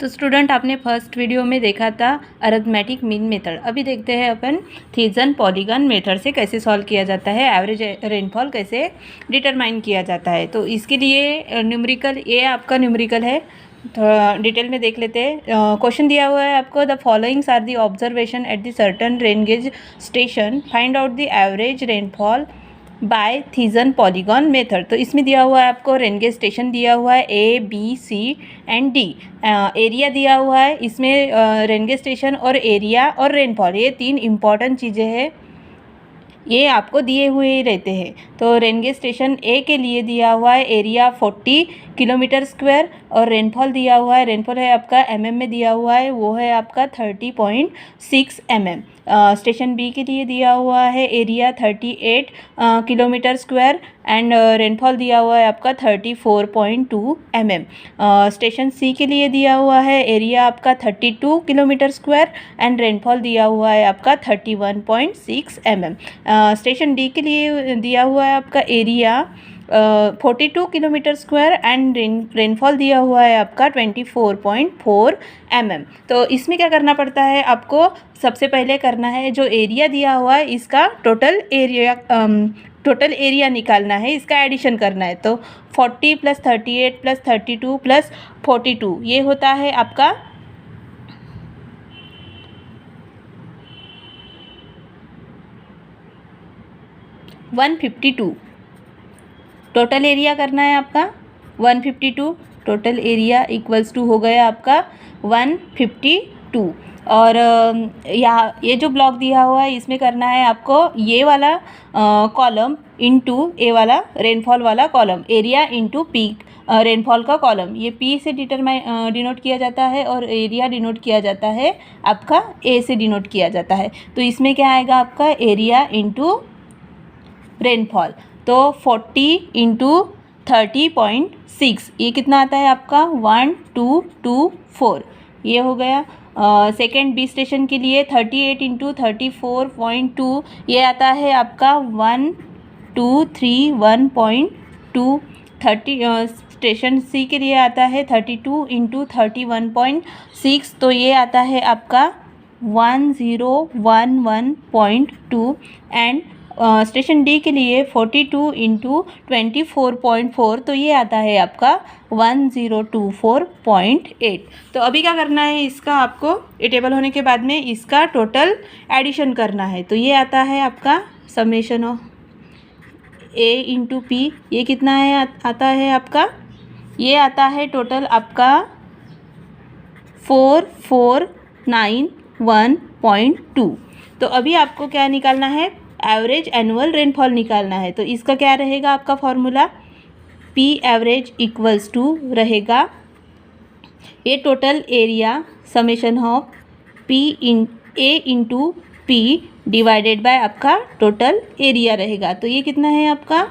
तो स्टूडेंट आपने first video में देखा था अरिथमेटिक मीन मेथड। अभी देखते हैं अपन थिसन पॉलीगन मेथड से कैसे सॉल्व किया जाता है, एवरेज रेनफॉल कैसे डिटरमाइन किया जाता है। तो इसके लिए न्यूमेरिकल, ये आपका न्यूमेरिकल है, थोड़ा डिटेल में देख लेते हैं। क्वेश्चन दिया हुआ है आपको, the followings are the observation at the certain rain gauge station, find out the average rainfall by Thiessen polygon method. तो इसमें दिया हुआ है आपको रेन गेज स्टेशन दिया हुआ है A B C and D, area दिया हुआ है। इसमें रेन गेज स्टेशन और एरिया और रेनफॉल, ये तीन इम्पॉर्टेंट चीज़ें हैं, ये आपको दिए हुए ही रहते हैं। तो रेन गेज स्टेशन ए के लिए दिया हुआ है एरिया 40 किलोमीटर स्क्वायर और रेनफॉल दिया हुआ है, रेनफॉल है आपका mm में दिया हुआ है, वो है आपका 30.6 mm। स्टेशन बी के लिए दिया हुआ है area 38 kilometre square and rainfall दिया हुआ है आपका 34.2 mm। स्टेशन सी के लिए दिया हुआ है एरिया आपका 32 किलोमीटर स्क्वायर एंड रेनफॉल दिया हुआ है आपका 31.6 mm। स्टेशन डी के लिए दिया हुआ है आपका area 42 kilometre square and rainfall दिया हुआ है आपका 24.4 mm। तो इसमें क्या करना पड़ता है आपको, सबसे पहले करना है जो एरिया दिया हुआ है इसका टोटल एरिया निकालना है, इसका एडिशन करना है। तो 40 + 38 + 32 + 42 ये होता है आपका 152। टोटल एरिया करना है आपका 152, टोटल एरिया इक्वल्स टू हो गया आपका 152। और यहाँ ये जो ब्लॉक दिया हुआ है इसमें करना है आपको ये वाला कॉलम इनटू ए वाला रेनफॉल वाला column, area into peak rainfall का कॉलम, ये पी से डिनोट किया जाता है और एरिया डिनोट किया जाता है आपका ए से डिनोट किया जाता है। तो इसमें क्या आएगा आपका एरिया इनटू रेनफॉल, तो 40 × 30.6 ये कितना आता है आपका 1224, ये हो गया। सेकेंड बी स्टेशन के लिए 38 × 34.2 ये आता है आपका 1231.2। स्टेशन सी के लिए आता है 32 × 31.6, तो ये आता है आपका 1011.2 एंड स्टेशन डी के लिए 42 × 24.4, तो ये आता है आपका 1024.8। तो अभी क्या करना है, इसका आपको ये टेबल होने के बाद में इसका टोटल एडिशन करना है। तो ये आता है आपका समेशन ऑफ A × P, ये कितना है आता है आपका, ये आता है टोटल आपका 4491.2। तो अभी आपको क्या निकालना है, एवरेज एनुअल रेनफॉल निकालना है। तो इसका क्या रहेगा आपका formula, P average equals to रहेगा ये total area summation of P A × P divided by आपका टोटल एरिया रहेगा। तो ये कितना है आपका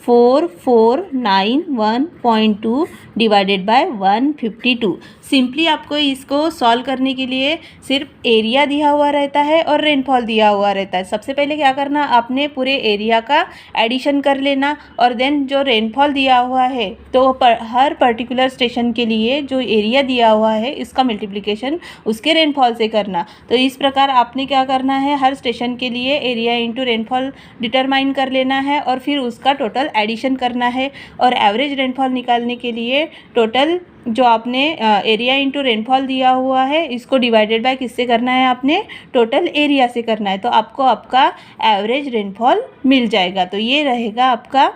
4491.2 डिवाइडेड बाय 152। सिंपली आपको इसको सॉल्व करने के लिए सिर्फ एरिया दिया हुआ रहता है और रेनफॉल दिया हुआ रहता है। सबसे पहले क्या करना, आपने पूरे एरिया का एडिशन कर लेना और देन जो रेनफॉल दिया हुआ है तो हर पर्टिकुलर स्टेशन के लिए जो एरिया दिया हुआ है इसका मल्टीप्लिकेशन उसके रेनफॉल से करना। तो इस प्रकार आपने क्या करना है, हर स्टेशन के लिए एरिया इंटू रेनफॉल डिटरमाइन कर लेना है और फिर उसका टोटल एडिशन करना है। और एवरेज रेनफॉल निकालने के लिए टोटल जो आपने एरिया इंटू रेनफॉल दिया हुआ है इसको डिवाइडेड बाय किससे करना है, आपने टोटल एरिया से करना है। तो आपको आपका एवरेज रेनफॉल मिल जाएगा। तो ये रहेगा आपका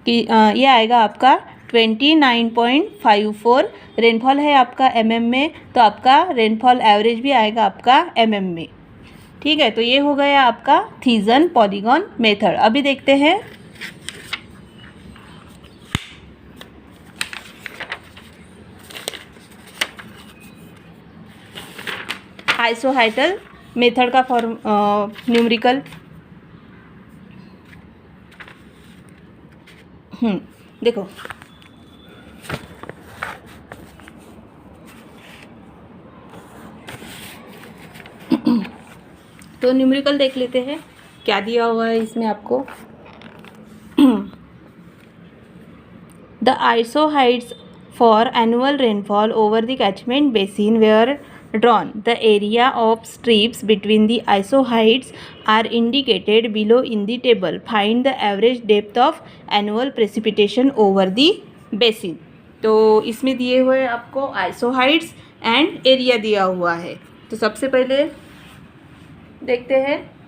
कि ये आएगा आपका 29.54 रेनफॉल है आपका mm में, तो आपका रेनफॉल एवरेज भी आएगा आपका mm में। ठीक है, तो ये हो गया आपका थिसन पॉलीगॉन मेथड। अभी देखते हैं आइसोहाइटल मेथड का न्यूमेरिकल। देखो तो न्यूमेरिकल देख लेते हैं क्या दिया हुआ है इसमें आपको। The isohyets for annual rainfall over the catchment basin were drawn. The area of strips between the isohyets are indicated below in the table. Find the average depth of annual precipitation over the basin. तो इसमें दिए हुए आपको आइसोहाइट्स and area दिया हुआ है। तो सबसे पहले देखते हैं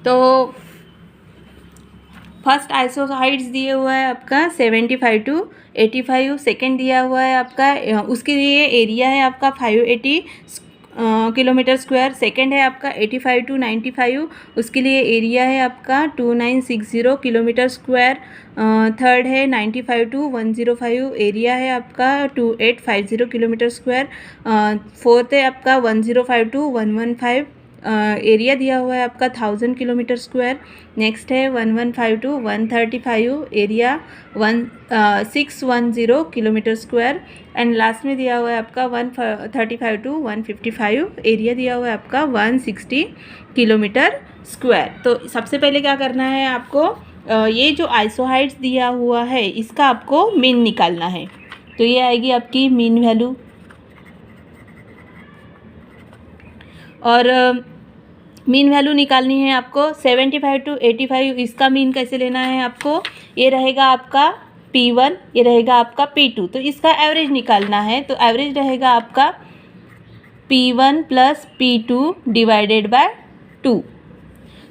तो फर्स्ट आइसोहाइड्स दिए हुआ है आपका 75 to 85, सेकेंड दिया हुआ है आपका, उसके लिए एरिया है आपका 580 किलोमीटर स्क्वायर, सेकेंड है आपका 85 to 95, उसके लिए एरिया है आपका 2960 किलोमीटर स्क्वायर, थर्ड है 95 to 105, एरिया है आपका 2850 किलोमीटर स्क्वायर, फोर्थ है आपका 105 to 115, एरिया दिया हुआ है आपका 1000 किलोमीटर स्क्वायर, नेक्स्ट है 115 to 135, area 610 kilometre square, and last में दिया हुआ है आपका 135 to 155, एरिया दिया हुआ है आपका 160 किलोमीटर स्क्वायर। तो सबसे पहले क्या करना है आपको, ये जो आइसोहाइट्स दिया हुआ है इसका आपको मीन निकालना है। तो ये आएगी आपकी मीन वैल्यू, और मीन वैल्यू निकालनी है आपको 75 to 85, इसका मीन कैसे लेना है आपको, ये रहेगा आपका P1, ये रहेगा आपका P2, तो इसका एवरेज निकालना है। तो एवरेज रहेगा आपका P1 plus P2 divided by 2,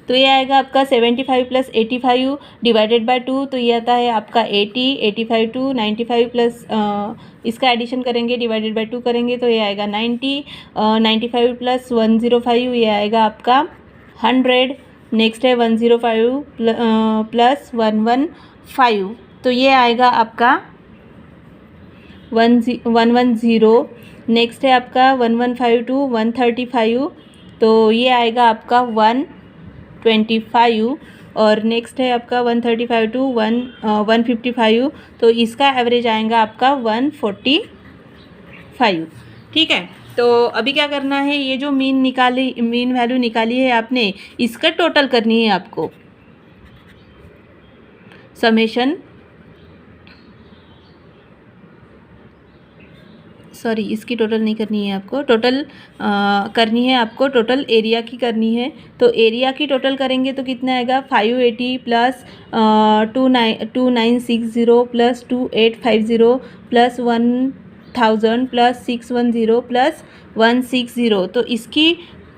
तो ये आएगा आपका 75 प्लस 85 डिवाइडेड बाय 2, तो ये आता है आपका 80, 85 to 95 प्लस इसका एडिशन करेंगे डिवाइडेड बाय 2 करेंगे तो ये आएगा 90, 95 प्लस 105 ये आएगा आपका 100, नेक्स्ट है 105 प्लस 115, तो ये आएगा आपका 110, नेक्स्ट है आपका 115 to 135, तो ये आएगा आपका 125, और नेक्स्ट है आपका 135 to 155, तो इसका एवरेज आएगा आपका 145। ठीक है, तो अभी क्या करना है, ये जो मीन वैल्यू निकाली है आपने, इसका टोटल करनी है आपको, समेशन, सॉरी इसकी टोटल नहीं करनी है आपको, टोटल करनी है आपको, टोटल एरिया की करनी है। तो एरिया की टोटल करेंगे तो कितना आएगा 580 plus 2960 plus 2850 plus 1000 plus 610 plus 160, तो इसकी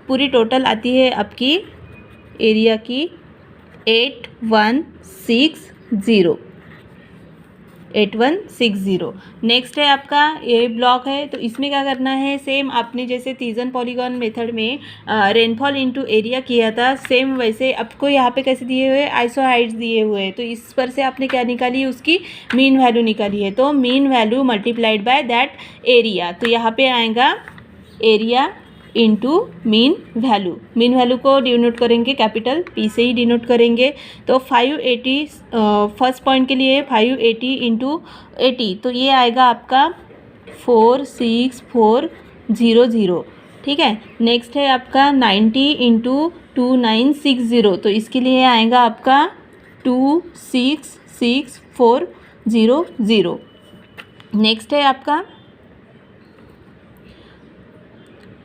पूरी टोटल आती है आपकी एरिया की 8160। नेक्स्ट है आपका ये ब्लॉक है, तो इसमें क्या करना है, सेम आपने जैसे थिसन पॉलीगॉन मेथड में रेनफॉल इनटू एरिया किया था, सेम वैसे आपको यहाँ पे कैसे दिए हुए आइसोहाइड्स दिए हुए हैं, तो इस पर से आपने क्या निकाली है, उसकी मीन वैल्यू निकाली है। तो mean value multiplied by that area, तो यहाँ पे आएगा area into mean value, mean value को डिनोट करेंगे कैपिटल P से ही डिनोट करेंगे। तो 580 फर्स्ट पॉइंट के लिए 580 इंटू 80, तो ये आएगा आपका 46400। ठीक है, नेक्स्ट है आपका 90 इंटू 2960, तो इसके लिए आएगा आपका 266400। नेक्स्ट है आपका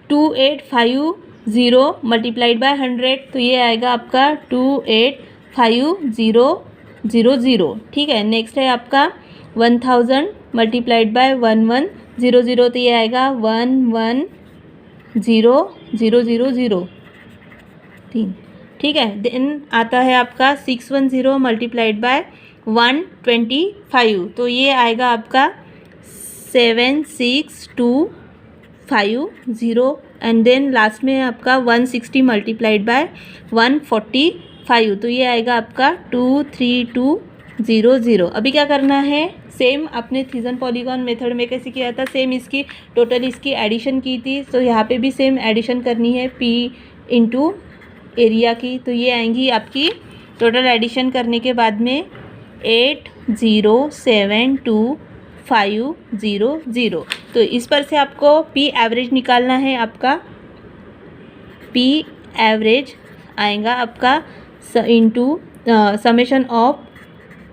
2850 मल्टीप्लाइड बाय 100, तो ये आएगा आपका 28500। ठीक है, नेक्स्ट है आपका 1000 मल्टीप्लाइड बाय 1100, तो ये आएगा 110000। ठीक है, देन आता है आपका 610 मल्टीप्लाइड बाय 125, तो ये आएगा आपका 7625, एंड देन लास्ट में आपका 160 मल्टीप्लाइड बाय 145, तो ये आएगा आपका 23200। अभी क्या करना है, सेम आपने थिसन पॉलीगॉन मेथड में कैसे किया था, सेम इसकी टोटल इसकी एडिशन की थी, तो यहाँ पे भी सेम एडिशन करनी है P इंटू एरिया की, तो ये आएंगी आपकी टोटल एडिशन करने के बाद में 500। तो इस पर से आपको पी एवरेज निकालना है। आपका पी एवरेज आएगा आपका into summation of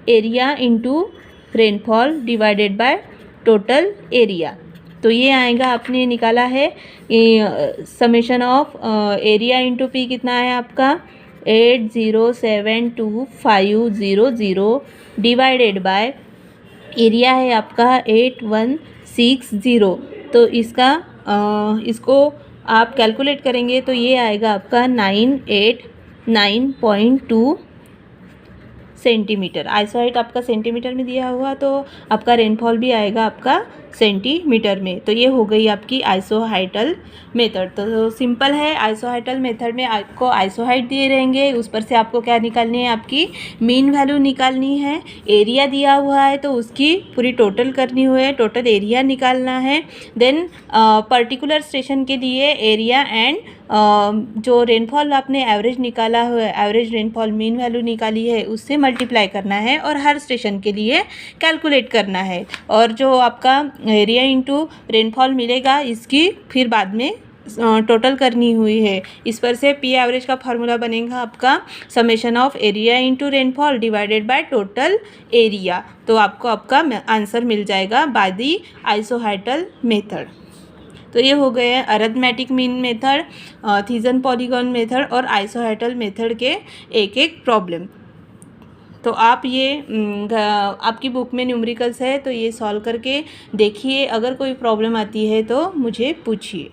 area into rainfall divided by total area. तो ये आएगा, आपने निकाला है summation of area into P कितना है आपका 8072,500 डिवाइडेड बाय एरिया है आपका 8160। तो इसको आप कैलकुलेट करेंगे तो ये आएगा आपका 989.2 सेंटीमीटर। आइसो हाइट आपका सेंटीमीटर में दिया हुआ, तो आपका रेनफॉल भी आएगा आपका सेंटीमीटर में। तो ये हो गई आपकी आइसोहाइटल मेथड। तो सिंपल है, आइसोहाइटल मेथड में आपको आइसोहाइट दिए रहेंगे, उस पर से आपको क्या निकालनी है, आपकी मीन वैल्यू निकालनी है। एरिया दिया हुआ है तो उसकी पूरी टोटल करनी हुई है, टोटल एरिया निकालना है। देन पर्टिकुलर स्टेशन के लिए एरिया एंड जो रेनफॉल आपने एवरेज निकाला हुआ है, एवरेज रेनफॉल मीन वैल्यू निकाली है, उससे मल्टीप्लाई करना है और हर स्टेशन के लिए कैलकुलेट करना है। और जो आपका एरिया इंटू रेनफॉल मिलेगा, इसकी फिर बाद में टोटल करनी हुई है। इस पर से पी एवरेज का फार्मूला बनेगा आपका summation of area into rainfall divided by total area. तो आपको आपका आंसर मिल जाएगा बाय दी आइसोहाइटल मेथड। तो ये हो गए हैं अरिथमेटिक मीन मेथड, थिसन पॉलीगॉन मेथड और आइसोहाइटल मेथड के एक एक प्रॉब्लम। तो आप ये आपकी बुक में न्यूमेरिकल्स है, तो ये सॉल्व करके देखिए। अगर कोई प्रॉब्लम आती है तो मुझे पूछिए।